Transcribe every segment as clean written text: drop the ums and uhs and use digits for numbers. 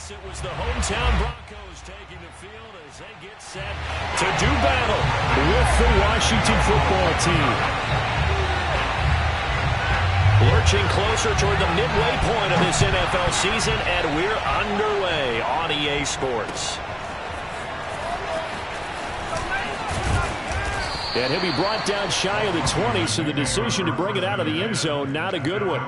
Yes, it was the hometown Broncos taking the field as they get set to do battle with the Washington football team. Lurching closer toward the midway point of this NFL season, and we're underway on EA Sports. And he'll be brought down shy of the 20, so the decision to bring it out of the end zone, not a good one.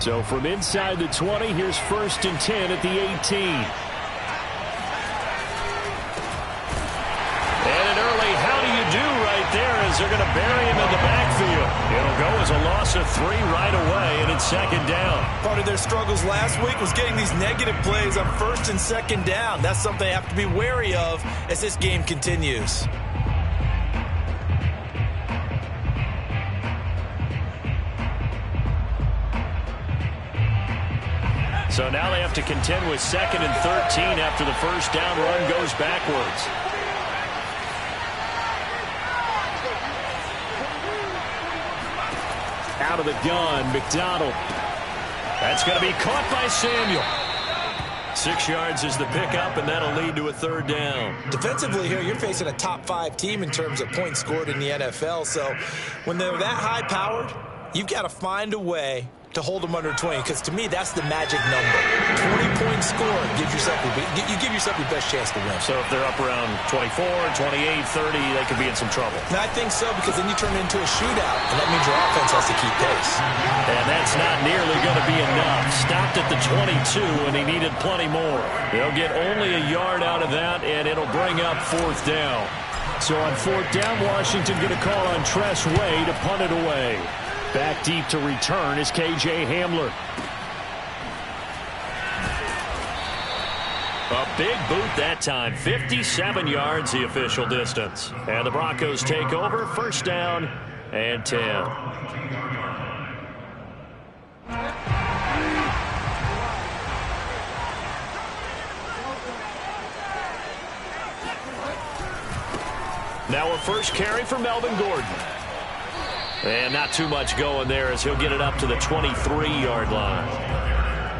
So from inside the 20, here's 1st and 10 at the 18. And an early how do you do right there as they're going to bury him in the backfield. It'll go as a loss of 3 right away, and it's 2nd down. Part of their struggles last week was getting these negative plays on 1st and 2nd down. That's something they have to be wary of as this game continues. So now they have to contend with 2nd and 13 after the first down run goes backwards. Out of the gun, McDonald. That's going to be caught by Samuel. 6 yards is the pickup, and that'll lead to a 3rd down. Defensively here, you're facing a top 5 team in terms of points scored in the NFL. So when they're that high-powered, you've got to find a way to hold them under 20, because to me, that's the magic number. 20-point score gives yourself you give yourself your best chance to win. So if they're up around 24, 28, 30, they could be in some trouble. And I think so, because then you turn it into a shootout, and that means your offense has to keep pace. And that's not nearly going to be enough. Stopped at the 22, and he needed plenty more. They'll get only a yard out of that, and it'll bring up 4th down. So on 4th down, Washington going to call on Tress Way to punt it away. Back deep to return is K.J. Hamler. A big boot that time. 57 yards the official distance. And the Broncos take over. 1st down and 10. Now a first carry for Melvin Gordon. And not too much going there as he'll get it up to the 23-yard line.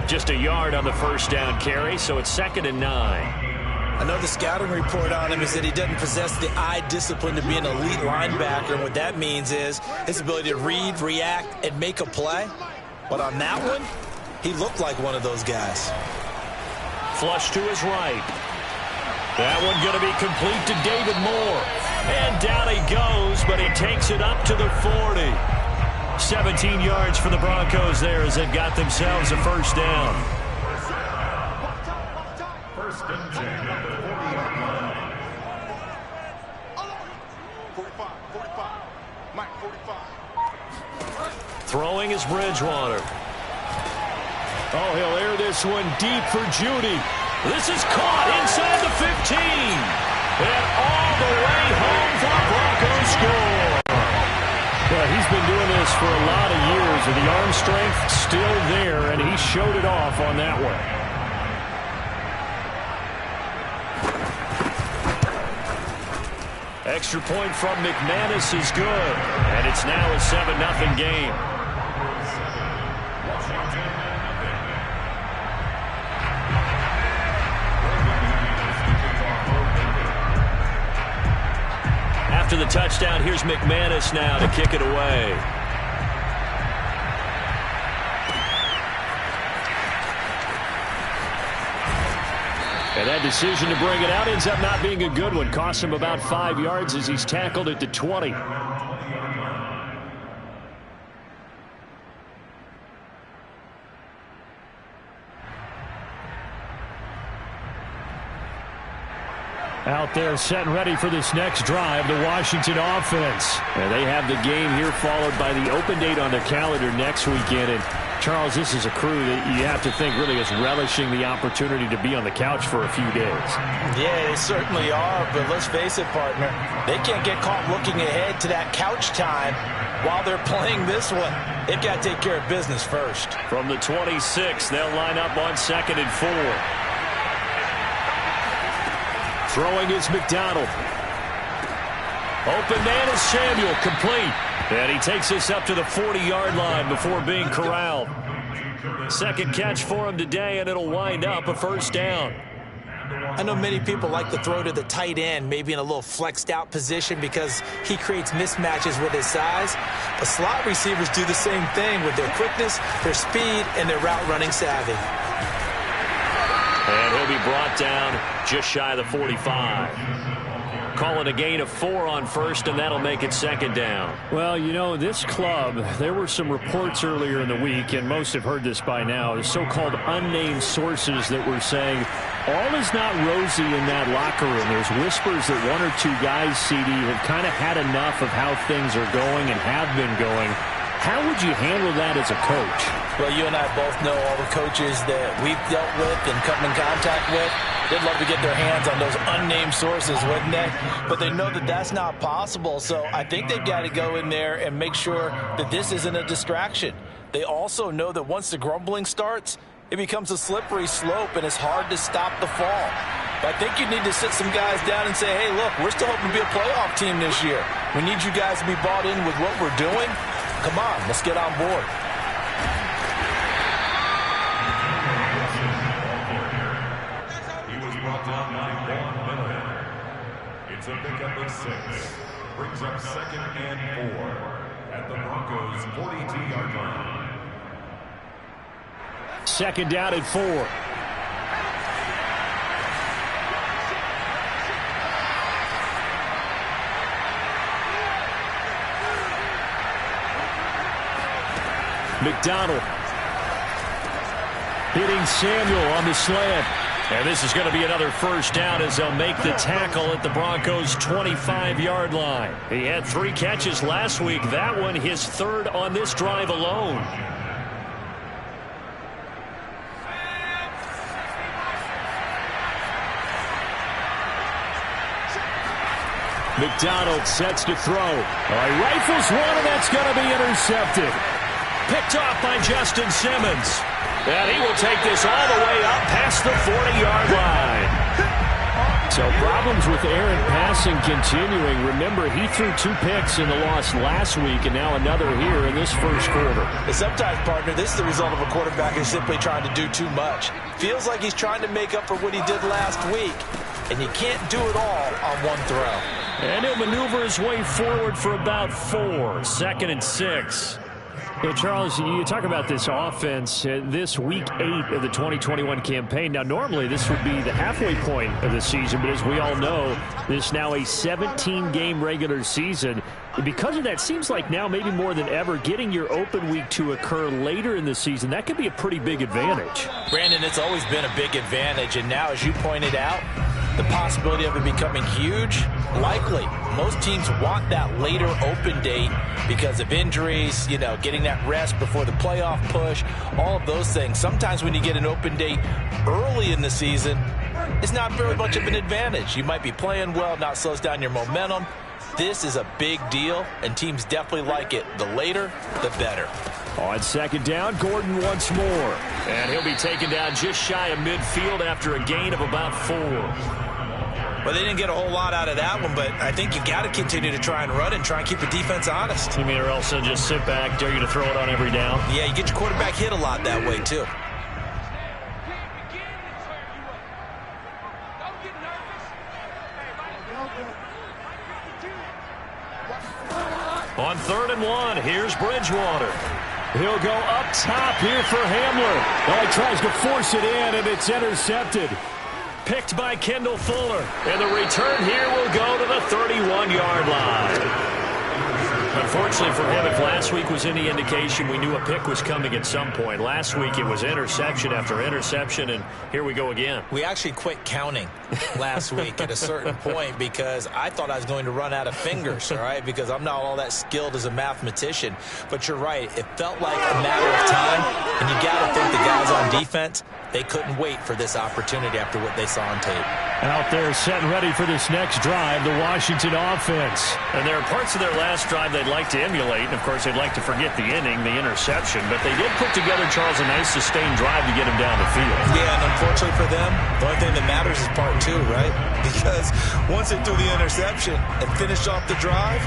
Just a yard on the first down carry, so it's 2nd and 9. I know the scouting report on him is that he doesn't possess the eye discipline to be an elite linebacker. And what that means is his ability to read, react, and make a play. But on that one, he looked like one of those guys. Flush to his right. That one going to be complete to David Moore. And down he goes, but he takes it up to the 40. 17 yards for the Broncos there as they've got themselves a 1st down. 1st and 10 at the 40-yard line. 45. Mike, 45. Throwing is Bridgewater. Oh, he'll air this one deep for Judy. This is caught inside the 15. And all the way home for a Broncos score. Well, he's been doing this for a lot of years, and the arm strength still there, and he showed it off on that one. Extra point from McManus is good, and it's now a 7-0 game. After the touchdown, here's McManus now to kick it away. And that decision to bring it out ends up not being a good one. Costs him about 5 yards as he's tackled at the 20. Out there set and ready for this next drive, the Washington offense. And they have the game here followed by the open date on their calendar next weekend. And Charles, this is a crew that you have to think really is relishing the opportunity to be on the couch for a few days. Yeah, they certainly are, but let's face it, partner. They can't get caught looking ahead to that couch time while they're playing this one. They've got to take care of business first. From the 26, they'll line up on 2nd and 4. Throwing is McDonald. Open man is Samuel, complete. And he takes us up to the 40-yard line before being corralled. Second catch for him today, and it'll wind up a first down. I know many people like to throw to the tight end, maybe in a little flexed out position because he creates mismatches with his size. But slot receivers do the same thing with their quickness, their speed, and their route running savvy. And he'll be brought down just shy of the 45. Calling a gain of 4 on first, and that'll make it 2nd down. Well, you know, this club, there were some reports earlier in the week, and most have heard this by now, the so-called unnamed sources that were saying all is not rosy in that locker room. There's whispers that 1 or 2 guys, CD, have kind of had enough of how things are going and have been going. How would you handle that as a coach? Well, you and I both know all the coaches that we've dealt with and come in contact with. They'd love to get their hands on those unnamed sources, wouldn't they? But they know that that's not possible. So I think they've got to go in there and make sure that this isn't a distraction. They also know that once the grumbling starts, it becomes a slippery slope and it's hard to stop the fall. But I think you need to sit some guys down and say, hey, look, we're still hoping to be a playoff team this year. We need you guys to be bought in with what we're doing. Come on, let's get on board. He was brought down by 1 minute. It's a pickup of 6. Brings up 2nd and 4 at the Broncos' 42-yard line. 2nd down and 4. McDonald hitting Samuel on the slant. And this is going to be another first down as they'll make the tackle at the Broncos' 25-yard line. He had 3 catches last week. That one his 3rd on this drive alone. McDonald sets to throw. He rifles one, and that's going to be intercepted. Picked off by Justin Simmons. And he will take this all the way up past the 40-yard line. So problems with errant passing continuing. Remember, he threw 2 picks in the loss last week, and now another here in this first quarter. And sometimes, partner, this is the result of a quarterback who's simply trying to do too much. Feels like he's trying to make up for what he did last week, and you can't do it all on one throw. And he'll maneuver his way forward for about 4. 2nd and 6. Yeah, Charles, you talk about this offense, this week 8 of the 2021 campaign. Now, normally this would be the halfway point of the season, but as we all know, this is now a 17-game regular season. And because of that, seems like now maybe more than ever, getting your open week to occur later in the season, that could be a pretty big advantage. Brandon, it's always been a big advantage, and now, as you pointed out, the possibility of it becoming huge, likely. Most teams want that later open date because of injuries, you know, getting that rest before the playoff push, all of those things. Sometimes when you get an open date early in the season, it's not very much of an advantage. You might be playing well, not slows down your momentum. This is a big deal, and teams definitely like it. The later, the better. On 2nd down, Gordon once more. And he'll be taken down just shy of midfield after a gain of about 4. Well, they didn't get a whole lot out of that one, but I think you got to continue to try and run and try and keep the defense honest. You mean, or else they'll just sit back, dare you to throw it on every down? Yeah, you get your quarterback hit a lot that way, too. On 3rd and 1, here's Bridgewater. He'll go up top here for Hamler. Well, he tries to force it in, and it's intercepted. Picked by Kendall Fuller. And the return here will go to the 31-yard line. Unfortunately for him, if last week was any indication, we knew a pick was coming at some point. Last week it was interception after interception, and here we go again. We actually quit counting last week at a certain point because I thought I was going to run out of fingers, all right, because I'm not all that skilled as a mathematician. But you're right. It felt like a matter of time, and you got to think the guys on defense, they couldn't wait for this opportunity after what they saw on tape. Out there set and ready for this next drive, the Washington offense. And there are parts of their last drive they'd like to emulate, and of course they'd like to forget the inning, the interception, but they did put together, Charles, a nice sustained drive to get him down the field. Yeah, and unfortunately for them, the only thing that matters is part two, right? Because once they threw the interception and finished off the drive,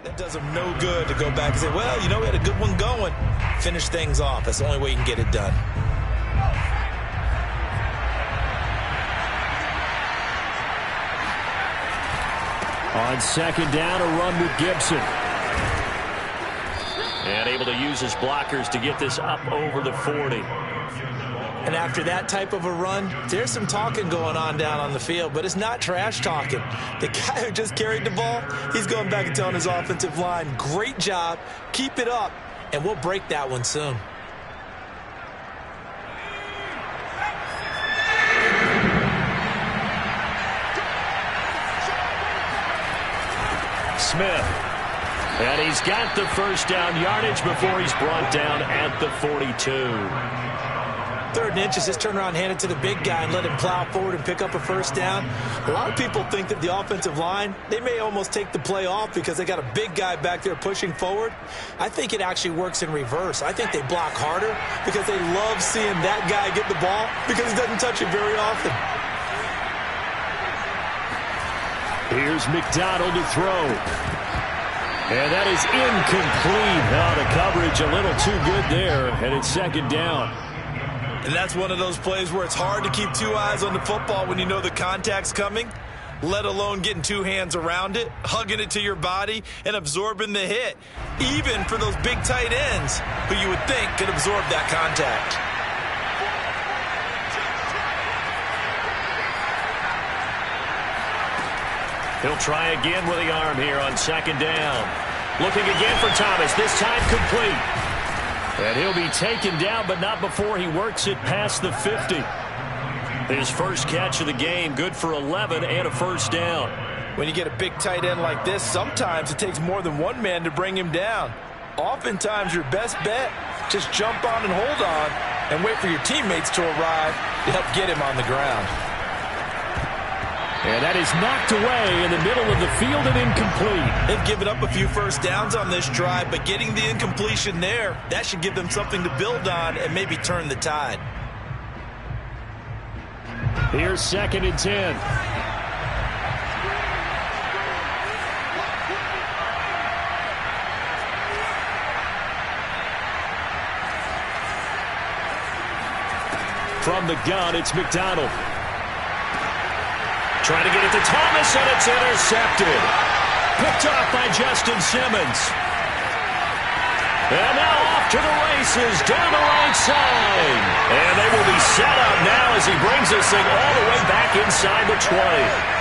that does them no good to go back and say, well, you know, we had a good one going. Finish things off. That's the only way you can get it done. On second down, a run with Gibson. And able to use his blockers to get this up over the 40. And after that type of a run, there's some talking going on down on the field, but it's not trash talking. The guy who just carried the ball, he's going back and telling his offensive line, great job, keep it up, and we'll break that one soon. Smith. And he's got the first down yardage before he's brought down at the 42. 3rd and inches, just turn around, hand it to the big guy and let him plow forward and pick up a first down. A lot of people think that the offensive line, they may almost take the play off because they got a big guy back there pushing forward. I think it actually works in reverse. I think they block harder because they love seeing that guy get the ball because he doesn't touch it very often. Here's McDonald to throw. And that is incomplete. Oh, the coverage a little too good there, and it's second down. And that's one of those plays where it's hard to keep two eyes on the football when you know the contact's coming, let alone getting two hands around it, hugging it to your body, and absorbing the hit, even for those big tight ends who you would think could absorb that contact. He'll try again with the arm here on second down. Looking again for Thomas, this time complete. And he'll be taken down, but not before he works it past the 50. His first catch of the game, good for 11 and a first down. When you get a big tight end like this, sometimes it takes more than one man to bring him down. Oftentimes, your best bet, just jump on and hold on and wait for your teammates to arrive to help get him on the ground. And that is knocked away in the middle of the field and incomplete. They've given up a few first downs on this drive, but getting the incompletion there, that should give them something to build on and maybe turn the tide. Here's 2nd and 10. From the gun, it's McDonald. Trying to get it to Thomas, and it's intercepted. picked off by Justin Simmons. And now off to the races down the right side. And they will be set up now as he brings this thing all the way back inside the 20.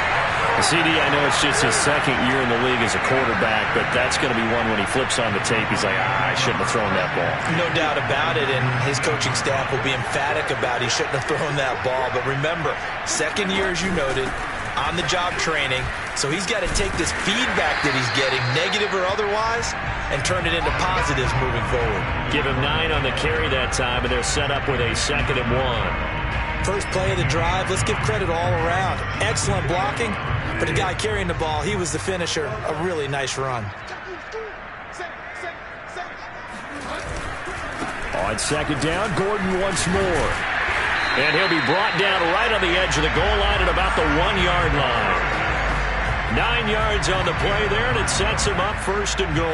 CD, I know it's just his second year in the league as a quarterback, but that's going to be one when he flips on the tape. He's like, I shouldn't have thrown that ball. No doubt about it, and his coaching staff will be emphatic about he shouldn't have thrown that ball. But remember, second year, as you noted, on-the-job training, so he's got to take this feedback that he's getting, negative or otherwise, and turn it into positives moving forward. Give him 9 on the carry that time, and they're set up with a 2nd and 1. First play of the drive, let's give credit all around. Excellent blocking, but the guy carrying the ball, he was the finisher. A really nice run. On 2nd down, Gordon once more. And he'll be brought down right on the edge of the goal line at about the 1-yard line. 9 yards on the play there, and it sets him up 1st and goal.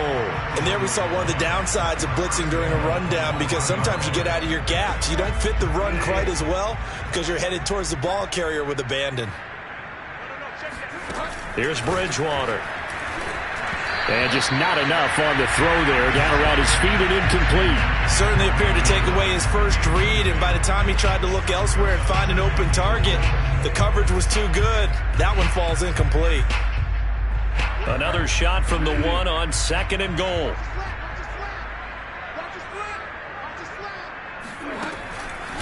And there we saw one of the downsides of blitzing during a rundown, because sometimes you get out of your gaps. You don't fit the run quite as well because you're headed towards the ball carrier with abandon. Here's Bridgewater. And just not enough on the throw there. Down around his feet and incomplete. Certainly appeared to take away his first read, and by the time he tried to look elsewhere and find an open target, the coverage was too good. That one falls incomplete. Another shot from the 1 on 2nd and goal.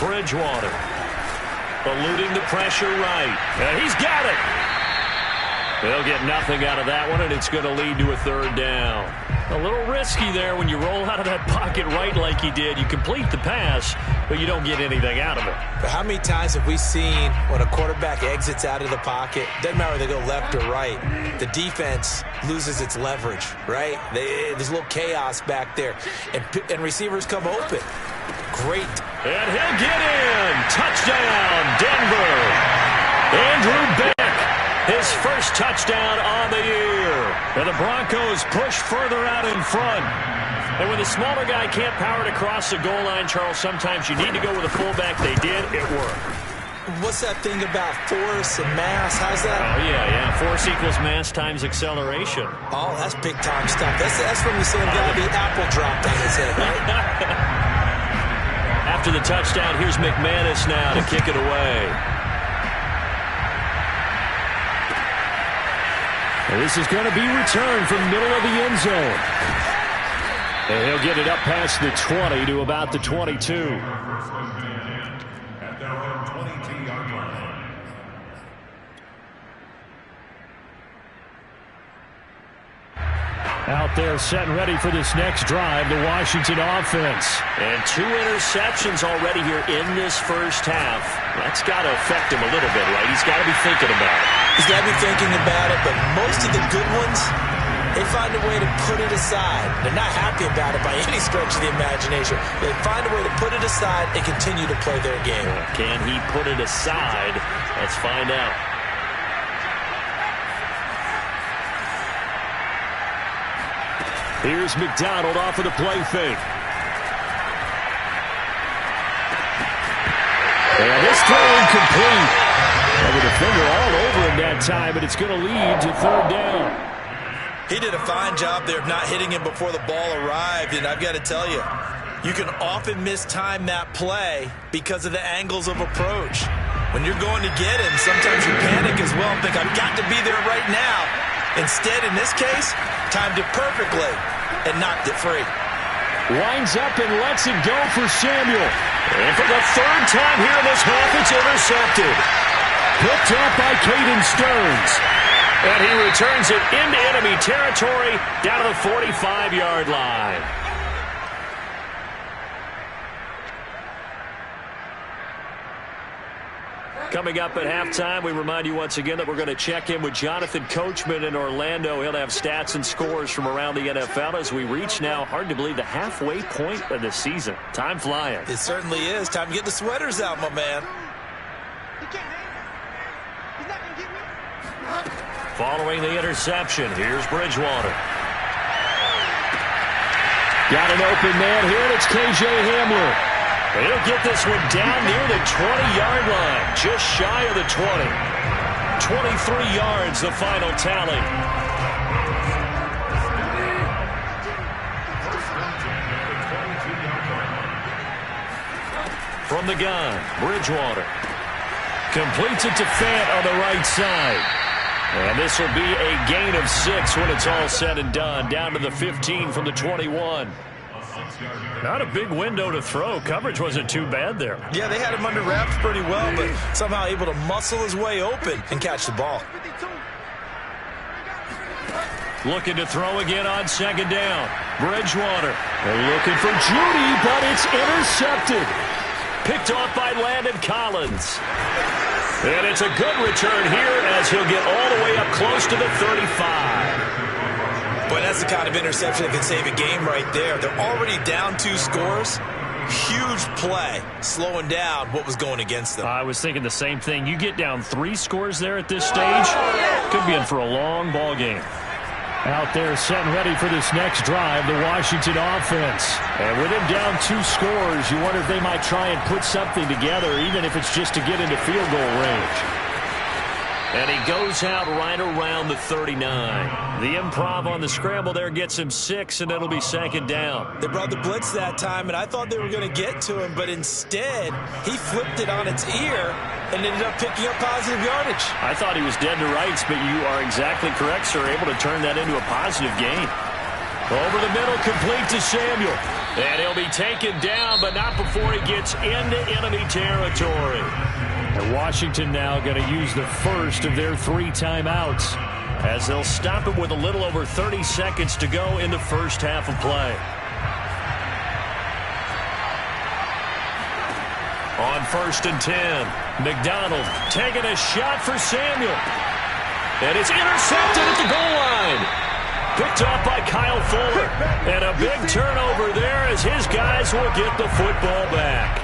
Bridgewater eluding the pressure right. And he's got it. They'll get nothing out of that one, and it's going to lead to a 3rd down. A little risky there when you roll out of that pocket right like he did. You complete the pass, but you don't get anything out of it. But how many times have we seen when a quarterback exits out of the pocket, doesn't matter whether they go left or right, the defense loses its leverage, right? There's a little chaos back there, and receivers come open. Great. And he'll get in. Touchdown, Denver. Andrew Beck. His first touchdown on the year. And the Broncos push further out in front. And when the smaller guy can't power it across the goal line, Charles, sometimes you need to go with a fullback. They did. It worked. What's that thing about force and mass? How's that? Oh, yeah. Force equals mass times acceleration. Oh, that's big-time stuff. That's from the same guy the apple dropped on his head, right? After the touchdown, here's McManus now to kick it away. This is going to be returned from the middle of the end zone. And he'll get it up past the 20 to about the 22. At their own 22-yard line. Out there set and ready for this next drive, the Washington offense. And 2 interceptions already here in this first half. That's got to affect him a little bit, right? He's got to be thinking about it. He's got to be thinking about it, but most of the good ones, they find a way to put it aside. They're not happy about it by any stretch of the imagination. They find a way to put it aside and continue to play their game. Can he put it aside? Let's find out. Here's McDonald off of the play fake. And this throw incomplete. And the defender all over him that time, but it's going to lead to 3rd down. He did a fine job there of not hitting him before the ball arrived, and I've got to tell you, you can often mistime that play because of the angles of approach. When you're going to get him, sometimes you panic as well and think, I've got to be there right now. Instead, in this case, timed it perfectly and knocked it free. Winds up and lets it go for Samuel. And for the 3rd time here in this half, it's intercepted. Picked up by Caden Stearns. And he returns it into enemy territory down to the 45-yard line. Coming up at halftime, we remind you once again that we're going to check in with Jonathan Coachman in Orlando. He'll have stats and scores from around the NFL as we reach now, hard to believe, the halfway point of the season. Time flying. It certainly is. Time to get the sweaters out, my man. Following the interception, here's Bridgewater. Got an open man here, and it's K.J. Hamler. He'll get this one down near the 20-yard line, just shy of the 20. 23 yards, the final tally. from the gun. Bridgewater completes it to Fant on the right side. And this will be a gain of 6 when it's all said and done. Down to the 15 from the 21. Not a big window to throw. Coverage wasn't too bad there. Yeah, they had him under wraps pretty well, but somehow able to muscle his way open and catch the ball. Looking to throw again on second down. Bridgewater. They're looking for Judy, but it's intercepted. Picked off by Landon Collins. And it's a good return here as he'll get all the way up close to the 35. Boy, that's the kind of interception that can save a game right there. They're already down 2 scores. Huge play, slowing down what was going against them. I was thinking the same thing. You get down 3 scores there at this stage, could be in for a long ball game. Out there set and ready for this next drive, the Washington offense. And with him down 2 scores, you wonder if they might try and put something together, even if it's just to get into field goal range. And he goes out right around the 39. The improv on the scramble there gets him 6, and it'll be second down. They brought the blitz that time, and I thought they were going to get to him, but instead, he flipped it on its ear and ended up picking up positive yardage. I thought he was dead to rights, but you are exactly correct, sir. Able to turn that into a positive gain. Over the middle, complete to Samuel. And he'll be taken down, but not before he gets into enemy territory. And Washington now going to use the first of their 3 timeouts as they'll stop it with a little over 30 seconds to go in the first half of play. On 1st and 10, McDonald taking a shot for Samuel. And it's intercepted at the goal line. Picked off by Kyle Fuller. And a big turnover there as his guys will get the football back.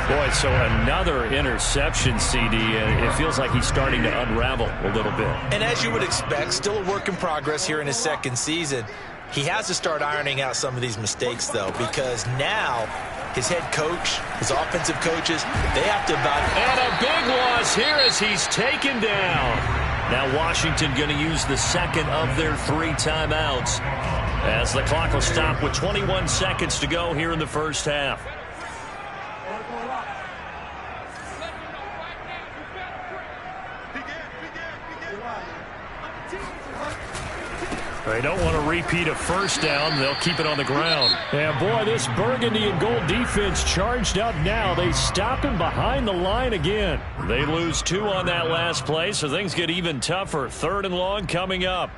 Boy, so another interception, CD. It feels like he's starting to unravel a little bit. And as you would expect, still a work in progress here in his second season. He has to start ironing out some of these mistakes, though, because now his head coach, his offensive coaches, they have to evaluate. And a big loss here as he's taken down. Now Washington going to use the second of their 3 timeouts as the clock will stop with 21 seconds to go here in the first half. They don't want to repeat a first down. They'll keep it on the ground. And boy, this burgundy and gold defense charged up now. They stop him behind the line again. They lose 2 on that last play, so things get even tougher. 3rd and long coming up.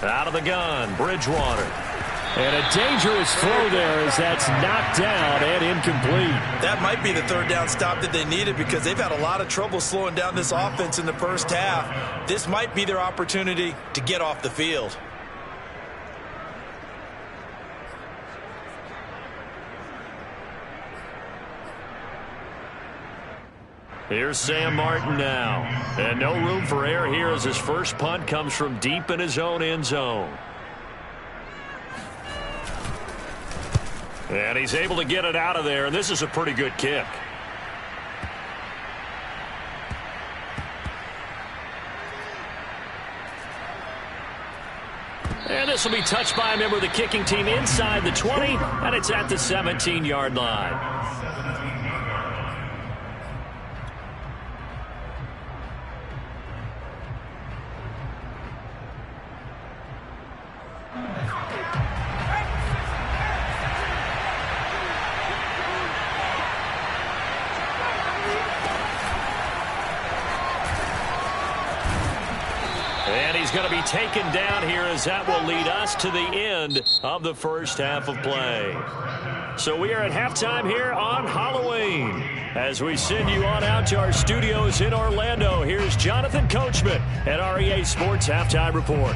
Out of the gun, Bridgewater. And a dangerous throw there as that's knocked down and incomplete. That might be the 3rd down stop that they needed because they've had a lot of trouble slowing down this offense in the first half. This might be their opportunity to get off the field. Here's Sam Martin now. And no room for error here as his first punt comes from deep in his own end zone. And he's able to get it out of there, and this is a pretty good kick. And this will be touched by a member of the kicking team inside the 20, and it's at the 17-yard line. And he's going to be taken down here as that will lead us to the end of the first half of play. So we are at halftime here on Halloween. As we send you on out to our studios in Orlando, here's Jonathan Coachman at REA Sports Halftime Report.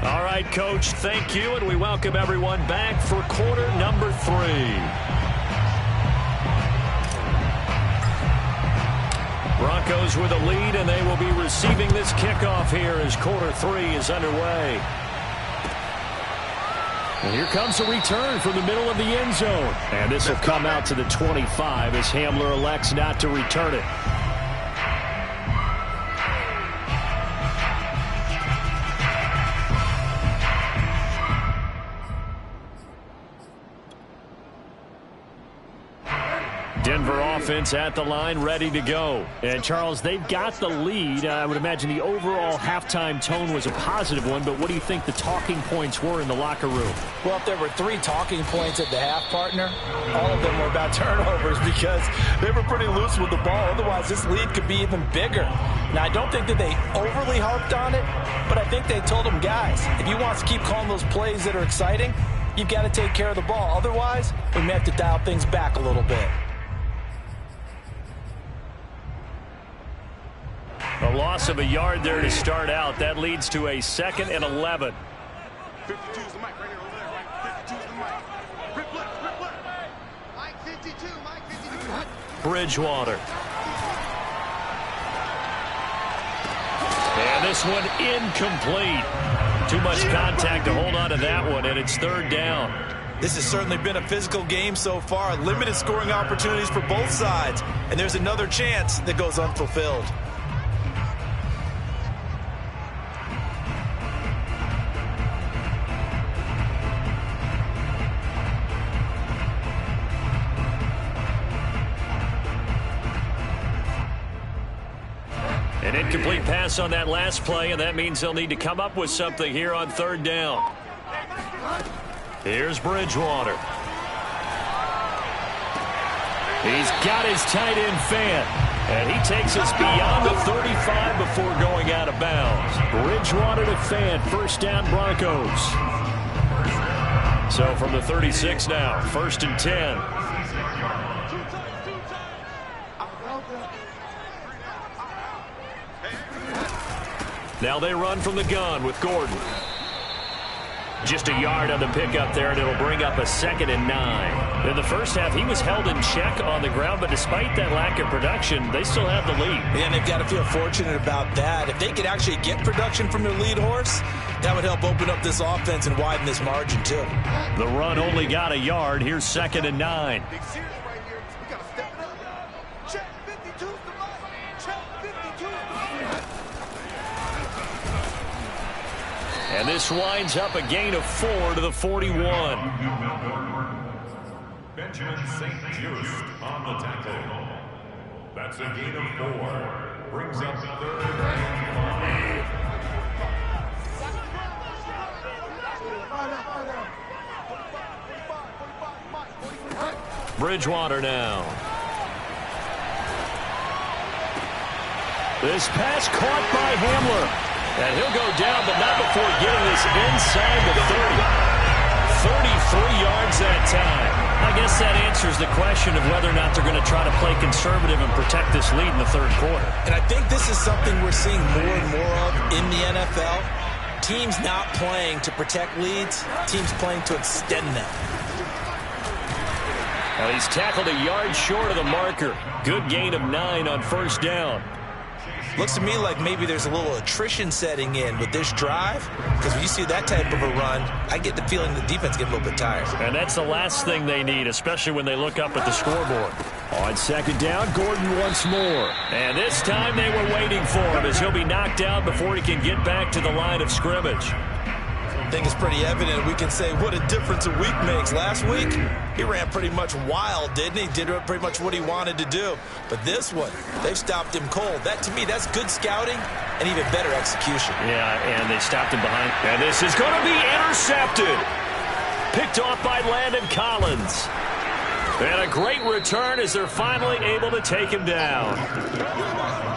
All right, Coach, thank you, and we welcome everyone back for quarter number 3. Broncos with a lead, and they will be receiving this kickoff here as quarter 3 is underway. And here comes a return from the middle of the end zone. And this will come out to the 25 as Hamler elects not to return it. Denver offense at the line, ready to go. And, Charles, they've got the lead. I would imagine the overall halftime tone was a positive one, but what do you think the talking points were in the locker room? Well, if there were 3 talking points at the half, partner, all of them were about turnovers because they were pretty loose with the ball. Otherwise, this lead could be even bigger. Now, I don't think that they overly harped on it, but I think they told them, guys, if you want to keep calling those plays that are exciting, you've got to take care of the ball. Otherwise, we may have to dial things back a little bit. A loss of a yard there to start out. That leads to a 2nd and 11. 52's the mic right here over there, Mike. 52's the mic. Rip left. Mike 52, Mike 52. Bridgewater. And this one incomplete. Too much contact to hold on to that one, and it's 3rd down. This has certainly been a physical game so far. Limited scoring opportunities for both sides. And there's another chance that goes unfulfilled. An incomplete pass on that last play, and that means they'll need to come up with something here on 3rd down. Here's Bridgewater. He's got his tight end fan, and he takes us beyond the 35 before going out of bounds. Bridgewater to Fan, 1st down Broncos. So from the 36 now, 1st and 10. Now they run from the gun with Gordon. Just a yard on the pickup there, and it'll bring up a 2nd and 9. In the first half, he was held in check on the ground, but despite that lack of production, they still have the lead. And they've got to feel fortunate about that. If they could actually get production from their lead horse, that would help open up this offense and widen this margin, too. The run only got a yard. Here's 2nd and 9. Big series right here. We got to step it up. Check 52's the mic. Check 52's the mic. And this winds up a gain of 4 to the 41. Benjamin St. Just on the tackle. That's a gain of 4. Brings up 3rd and 5. Bridgewater now. This pass caught by Hamler. And he'll go down, but not before getting this inside the 30. 33 yards that time. I guess that answers the question of whether or not they're going to try to play conservative and protect this lead in the 3rd quarter. And I think this is something we're seeing more and more of in the NFL. Teams not playing to protect leads, teams playing to extend them. Now he's tackled a yard short of the marker. Good gain of 9 on 1st down. Looks to me like maybe there's a little attrition setting in with this drive, because when you see that type of a run, I get the feeling the defense gets a little bit tired. And that's the last thing they need, especially when they look up at the scoreboard. On 2nd down, Gordon once more. And this time they were waiting for him as he'll be knocked out before he can get back to the line of scrimmage. I think it's pretty evident. We can say what a difference a week makes. Last week, he ran pretty much wild, didn't he? Did pretty much what he wanted to do. But this one, they've stopped him cold. That, to me, that's good scouting and even better execution. Yeah, and they stopped him behind. And this is going to be intercepted. Picked off by Landon Collins. And a great return as they're finally able to take him down.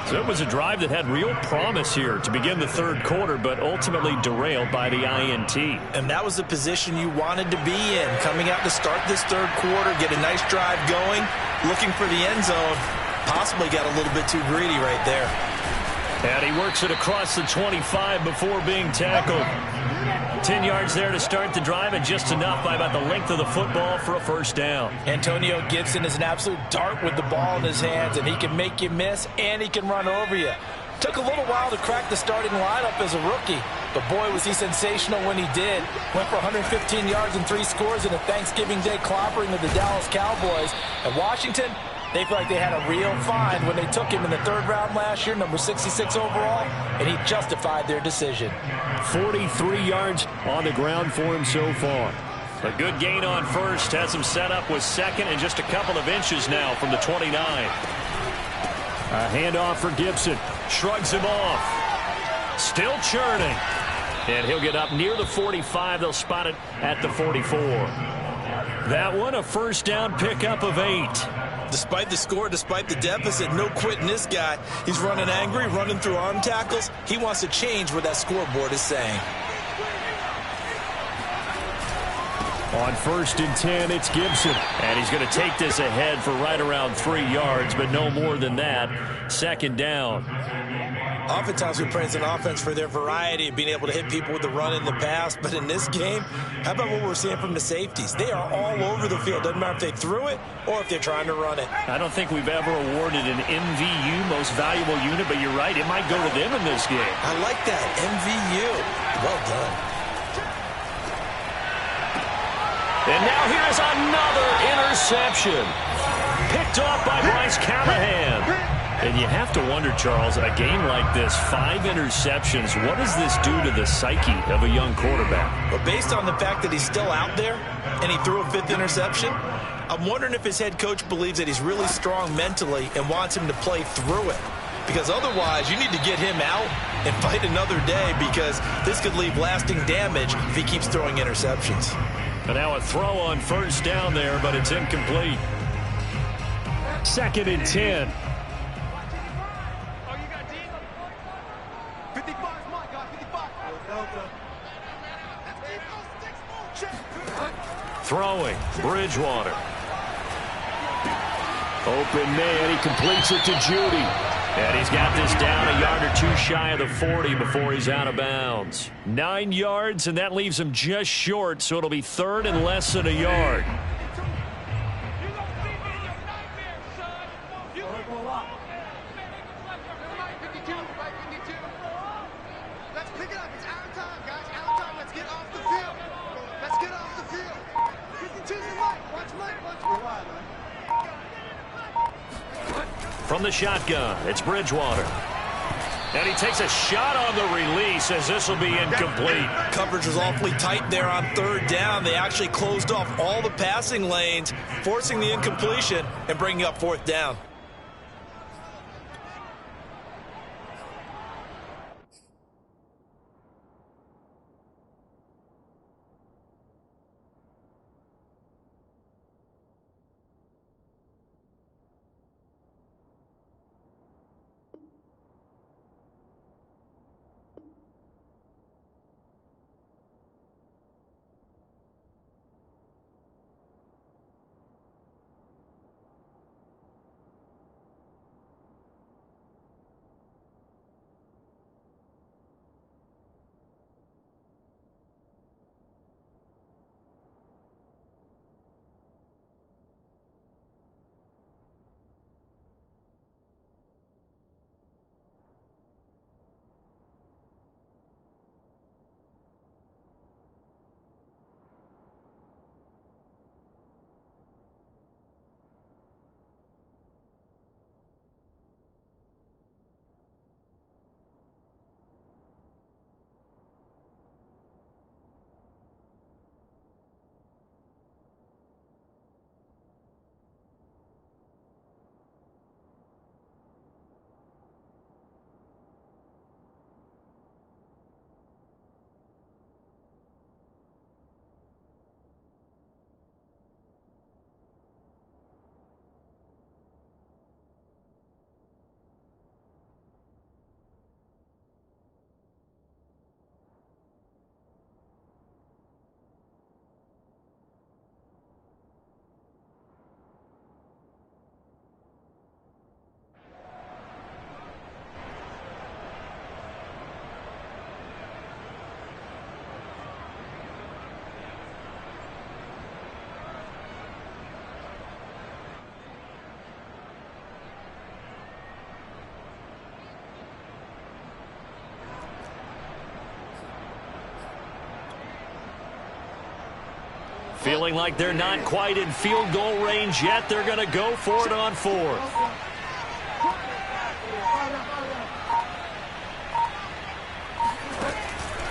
So it was a drive that had real promise here to begin the 3rd quarter, but ultimately derailed by the INT. And that was the position you wanted to be in. Coming out to start this 3rd quarter, get a nice drive going, looking for the end zone. Possibly got a little bit too greedy right there. And he works it across the 25 before being tackled. 10 yards there to start the drive, and just enough by about the length of the football for a first down. Antonio Gibson is an absolute dart with the ball in his hands, and he can make you miss, and he can run over you. Took a little while to crack the starting lineup as a rookie, but boy, was he sensational when he did. Went for 115 yards and 3 scores in a Thanksgiving Day clobbering of the Dallas Cowboys. And Washington, they feel like they had a real find when they took him in the 3rd round last year, number 66 overall, and he justified their decision. 43 yards on the ground for him so far. A good gain on first, has him set up with second and just a couple of inches now from the 29. A handoff for Gibson. Shrugs him off. Still churning. And he'll get up near the 45. They'll spot it at the 44. That one, a first down pickup of 8. Despite the score, despite the deficit, no quitting this guy. He's running angry, running through arm tackles. He wants to change what that scoreboard is saying. On 1st and 10, it's Gibson. And he's going to take this ahead for right around 3 yards, but no more than that. 2nd down. Oftentimes we praise an offense for their variety of being able to hit people with the run in the pass, but in this game, how about what we're seeing from the safeties? They are all over the field. Doesn't matter if they threw it or if they're trying to run it. I don't think we've ever awarded an MVU, most valuable unit, but you're right, it might go to them in this game. I like that, MVU. Well done. And now here's another interception. Picked off by Bryce Callahan. And you have to wonder, Charles, a game like this, 5 interceptions, what does this do to the psyche of a young quarterback? But based on the fact that he's still out there and he threw a 5th interception, I'm wondering if his head coach believes that he's really strong mentally and wants him to play through it. Because otherwise, you need to get him out and fight another day, because this could leave lasting damage if he keeps throwing interceptions. And now a throw on first down there, but it's incomplete. 2nd and 10. Throwing, Bridgewater. Open man, he completes it to Judy. And he's got this down a yard or 2 shy of the 40 before he's out of bounds. 9 yards, and that leaves him just short, so it'll be 3rd and less than a yard. Let's pick it up. It's our time, guys. Our time. Let's get off the field. Let's get off the field. 52's the mic. Watch Mike. Watch Mike. From the shotgun, it's Bridgewater. And he takes a shot on the release as this will be incomplete. Coverage was awfully tight there on 3rd down. They actually closed off all the passing lanes, forcing the incompletion and bringing up 4th down. Feeling like they're not quite in field goal range yet. They're going to go for it on 4th.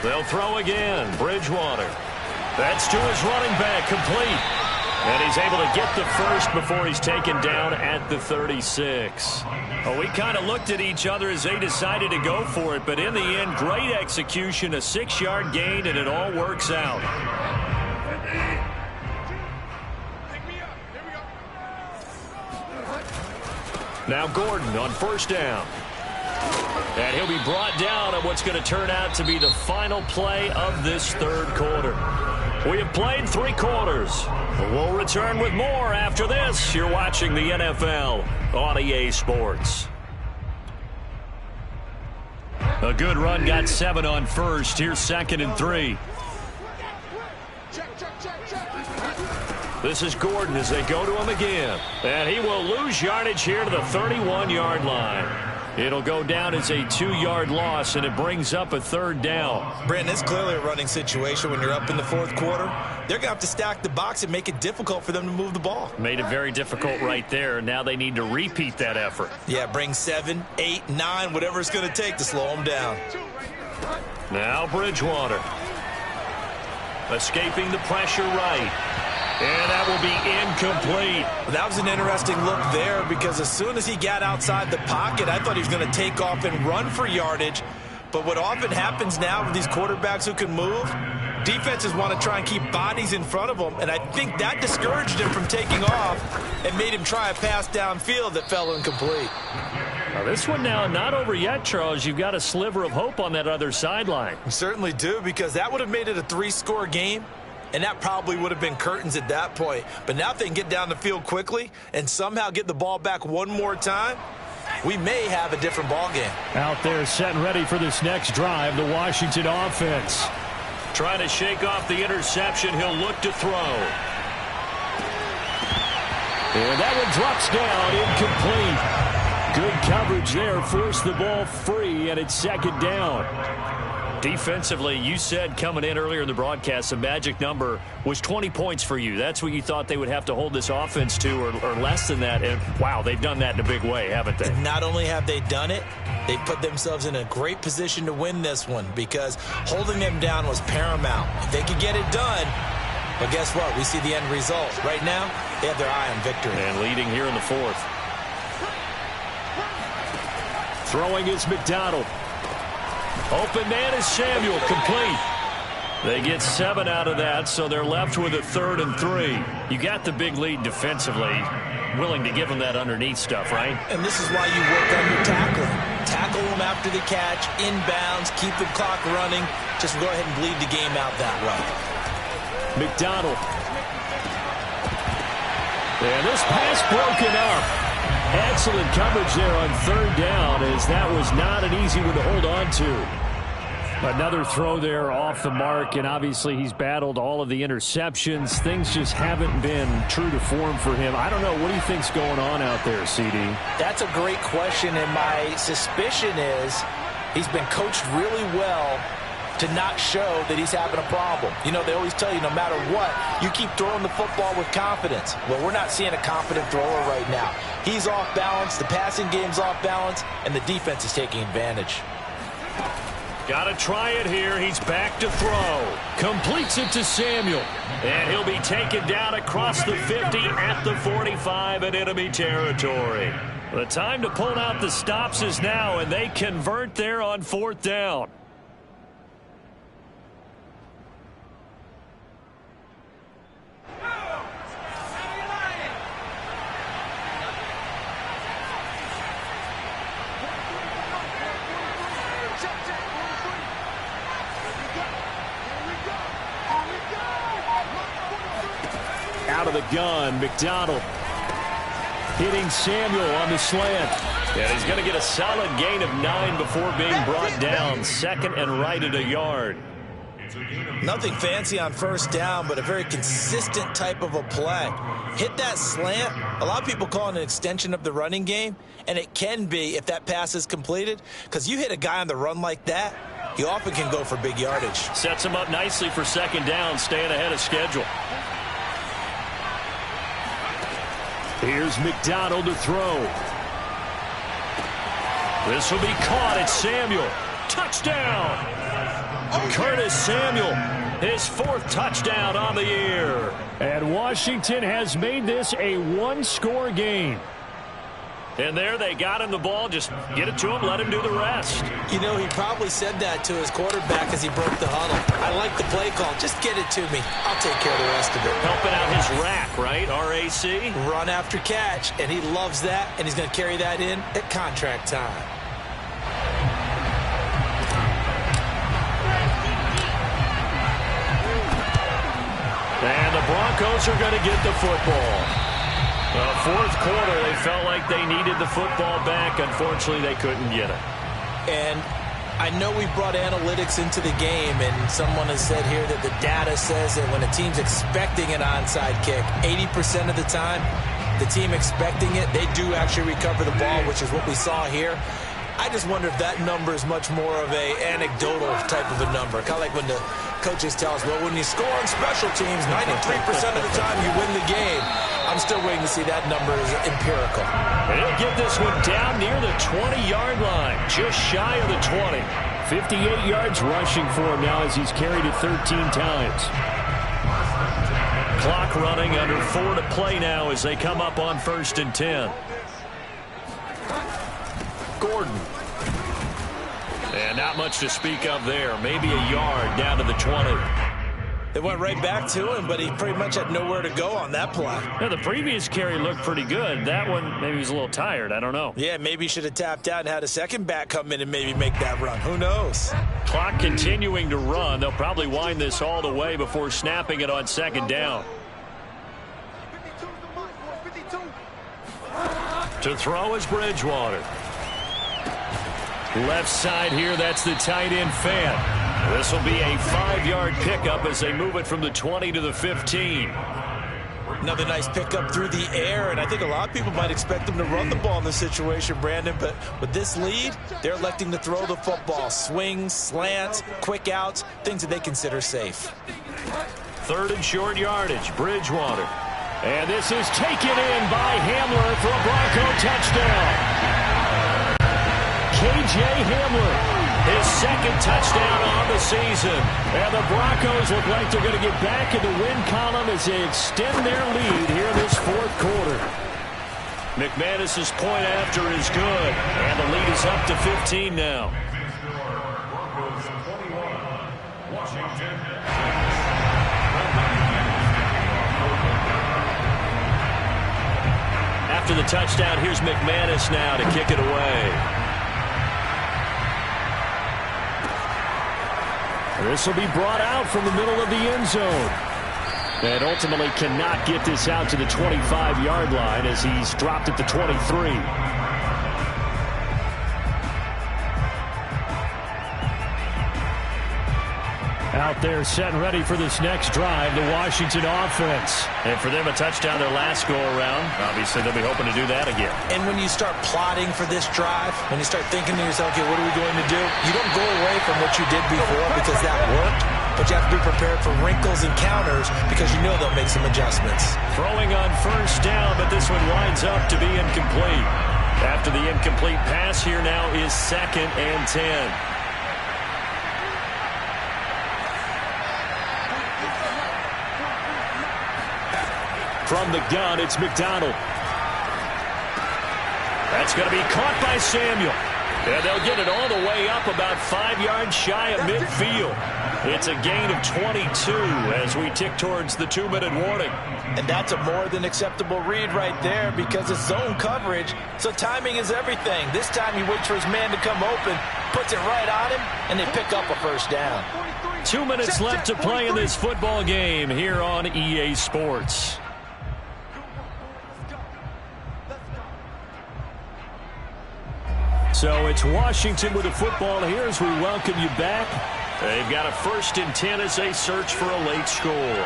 They'll throw again. Bridgewater. That's to his running back, complete. And he's able to get the first before he's taken down at the 36. Well, we kind of looked at each other as they decided to go for it, but in the end, great execution, a 6-yard gain, and it all works out. Now Gordon on 1st down. And he'll be brought down at what's going to turn out to be the final play of this 3rd quarter. We have played 3 quarters. We'll return with more after this. You're watching the NFL on EA Sports. A good run, got 7 on 1st. Here's 2nd and 3. This is Gordon as they go to him again. And he will lose yardage here to the 31-yard line. It'll go down as a 2-yard loss, and it brings up a 3rd down. Brandon, it's clearly a running situation when you're up in the 4th quarter. They're going to have to stack the box and make it difficult for them to move the ball. Made it very difficult right there. Now they need to repeat that effort. Yeah, bring 7, 8, 9, whatever it's going to take to slow them down. Now Bridgewater. Escaping the pressure right. And that will be incomplete. That was an interesting look there because as soon as he got outside the pocket, I thought he was going to take off and run for yardage. But what often happens now with these quarterbacks who can move, defenses want to try and keep bodies in front of them, and I think that discouraged him from taking off and made him try a pass downfield that fell incomplete. Now this one now not over yet, Charles. You've got a sliver of hope on that other sideline. You certainly do, because that would have made it a 3-score game. And that probably would have been curtains at that point. But now if they can get down the field quickly and somehow get the ball back one more time, we may have a different ball game. Out there set and ready for this next drive, the Washington offense. Trying to shake off the interception. He'll look to throw. And that one drops down, incomplete. Good coverage there, forced the ball free, and it's 2nd down. Defensively, you said coming in earlier in the broadcast, the magic number was 20 points for you. That's what you thought they would have to hold this offense to, or less than that. And, wow, they've done that in a big way, haven't they? Not only have they done it, they put themselves in a great position to win this one because holding them down was paramount. If they could get it done, but guess what? We see the end result. Right now, they have their eye on victory. And leading here in the 4th. Throwing is McDonald. Open man is Samuel, complete. They get 7 out of that, so they're left with a 3rd and 3. You got the big lead defensively, willing to give them that underneath stuff, right? And this is why you work on your tackling. Tackle them after the catch, inbounds, keep the clock running. Just go ahead and bleed the game out that way. McDonald. And this pass broken up. Excellent coverage there on 3rd down, as that was not an easy one to hold on to. Another throw there off the mark, and obviously he's battled all of the interceptions. Things just haven't been true to form for him. I don't know. What do you think's going on out there, CD? That's a great question, and my suspicion is he's been coached really well to not show that he's having a problem. You know, they always tell you no matter what, you keep throwing the football with confidence. Well, we're not seeing a confident thrower right now. He's off balance, the passing game's off balance, and the defense is taking advantage. Got to try it here. He's back to throw. Completes it to Samuel. And he'll be taken down across the 50 at the 45 in enemy territory. The time to pull out the stops is now, and they convert there on 4th down. Out of the gun, McDonald hitting Samuel on the slant. And he's going to get a solid gain of 9 before being brought down. 2nd and right at a yard. Nothing fancy on 1st down, but a very consistent type of a play. Hit that slant. A lot of people call it an extension of the running game, and it can be if that pass is completed, because you hit a guy on the run like that, he often can go for big yardage. Sets him up nicely for 2nd down, staying ahead of schedule. Here's McDonald to throw. This will be caught. It's Samuel. Touchdown! Curtis Samuel, his 4th touchdown on the year. And Washington has made this a one-score game. And there they got him the ball. Just get it to him, let him do the rest. You know, he probably said that to his quarterback as he broke the huddle. I like the play call. Just get it to me. I'll take care of the rest of it. Helping out his rack, right? RAC? Run after catch, and he loves that, and he's going to carry that in at contract time. And the Broncos are going to get the football. The 4th quarter, they felt like they needed the football back. Unfortunately, they couldn't get it. And I know we brought analytics into the game, and someone has said here that the data says that when a team's expecting an onside kick, 80% of the time, the team expecting it, they do actually recover the ball, which is what we saw here. I just wonder if that number is much more of a anecdotal type of a number. Kind of like when the coaches tell us, well, when you score on special teams, 93% of the time you win the game. I'm still waiting to see that number is empirical. And he'll get this one down near the 20-yard line, just shy of the 20. 58 yards rushing for him now as he's carried it 13 times. Clock running, under 4 to play now as they come up on 1st and 10. Gordon. And not much to speak of there. Maybe a yard down to the 20. They went right back to him, but he pretty much had nowhere to go on that play. Yeah, the previous carry looked pretty good. That one, maybe he was a little tired. I don't know. Yeah, maybe he should have tapped out and had a second back come in and maybe make that run. Who knows? Clock continuing to run. They'll probably wind this all the way before snapping it on 2nd down. To throw is Bridgewater. Left side here, that's the tight end Fan. This will be a 5-yard pickup as they move it from the 20 to the 15. Another nice pickup through the air, and I think a lot of people might expect them to run the ball in this situation, Brandon, but with this lead, they're electing to throw the football. Swings, slants, quick outs, things that they consider safe. 3rd and short yardage, Bridgewater. And this is taken in by Hamler for a Bronco touchdown. K.J. Hamler, his 2nd touchdown on the season. And the Broncos look like they're going to get back in the win column as they extend their lead here in this 4th quarter. McManus's point after is good, and the lead is up to 15 now. After the touchdown, here's McManus now to kick it away. This will be brought out from the middle of the end zone. And ultimately cannot get this out to the 25-yard line as he's dropped at the 23. Out there set and ready for this next drive, the Washington offense. And for them, a touchdown their last go-around. Obviously, they'll be hoping to do that again. And when you start plotting for this drive, when you start thinking to yourself, okay, what are we going to do? You don't go away from what you did before because that worked, but you have to be prepared for wrinkles and counters because you know they'll make some adjustments. Throwing on 1st down, but this one winds up to be incomplete. After the incomplete pass, here now is 2nd and 10. From the gun, it's McDonald. That's going to be caught by Samuel. And they'll get it all the way up about 5 yards shy of midfield. It's a gain of 22 as we tick towards the 2-minute warning. And that's a more than acceptable read right there because it's zone coverage, so timing is everything. This time he waits for his man to come open, puts it right on him, and they pick up a 1st down. 2 minutes left to play in this football game here on EA Sports. So it's Washington with the football here as we welcome you back. They've got a 1st and 10 as they search for a late score.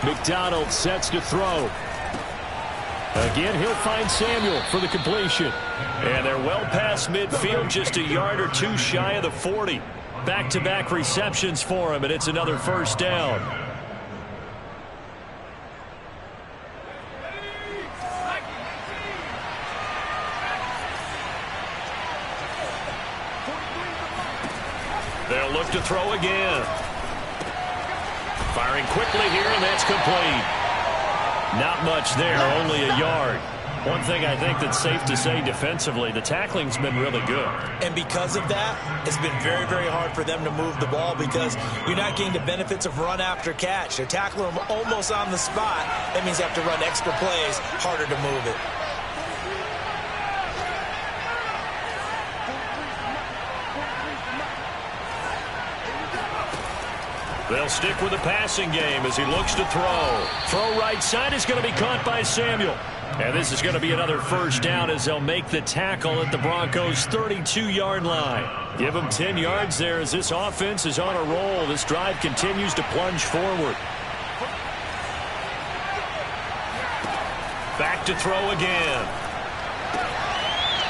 McDonald sets to throw. Again, he'll find Samuel for the completion. And they're well past midfield, just a yard or two shy of the 40. Back-to-back receptions for him, and it's another first down. They'll look to throw again. Firing quickly here, and that's complete. Not much there, only a yard. One thing I think that's safe to say defensively, the tackling's been really good. And because of that, it's been very, very hard for them to move the ball because you're not getting the benefits of run after catch. They're tackling them almost on the spot. That means you have to run extra plays, harder to move it. They'll stick with the passing game as he looks to throw. Throw right side is going to be caught by Samuel. And this is going to be another first down as they'll make the tackle at the Broncos' 32-yard line. Give them 10 yards there as this offense is on a roll. This drive continues to plunge forward. Back to throw again.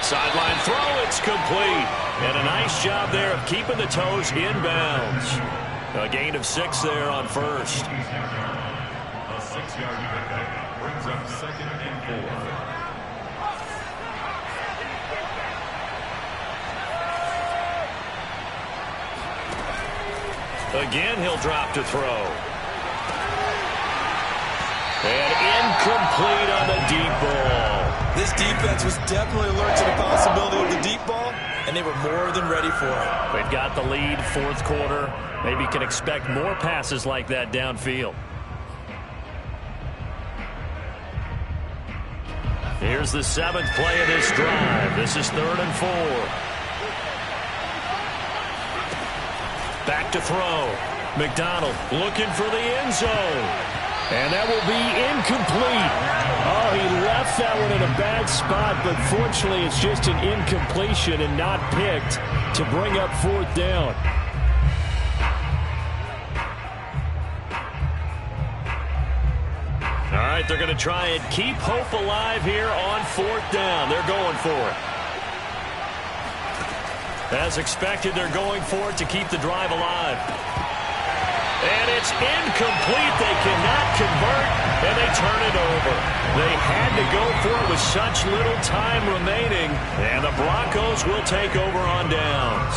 Sideline throw, it's complete. And a nice job there of keeping the toes inbounds. A gain of 6 there on first. A 6-yard pickup brings up 2nd and 4. Again, he'll drop to throw. And incomplete on the deep ball. This defense was definitely alert to the possibility of the deep ball, and they were more than ready for it. They've got the lead, fourth quarter. Maybe can expect more passes like that downfield. Here's the 7th play of this drive. This is 3rd and 4. Back to throw. McDonald looking for the end zone. And that will be incomplete. Oh, he left that one in a bad spot, but fortunately it's just an incompletion and not picked to bring up 4th down. All right, they're going to try and keep hope alive here on 4th down. They're going for it. As expected, they're going for it to keep the drive alive. And it's incomplete. They cannot convert, and they turn it over. They had to go for it with such little time remaining, and the Broncos will take over on downs.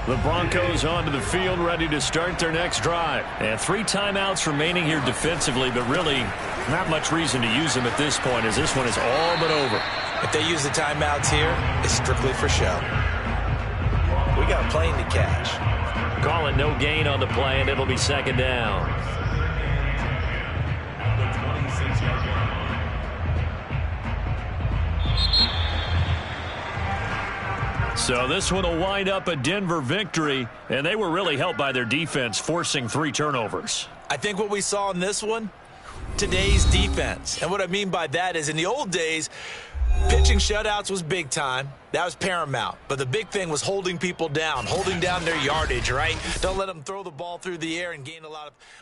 The Broncos onto the field, ready to start their next drive. And 3 timeouts remaining here defensively, but really not much reason to use them at this point, as this one is all but over. If they use the timeouts here, it's strictly for show. We got a plane to catch. Call it no gain on the play, and it'll be 2nd down. So this one will wind up a Denver victory, and they were really helped by their defense, forcing 3 turnovers. I think what we saw in this one, today's defense. And what I mean by that is in the old days, pitching shutouts was big time. That was paramount. But the big thing was holding people down, holding down their yardage, right? Don't let them throw the ball through the air and gain a lot of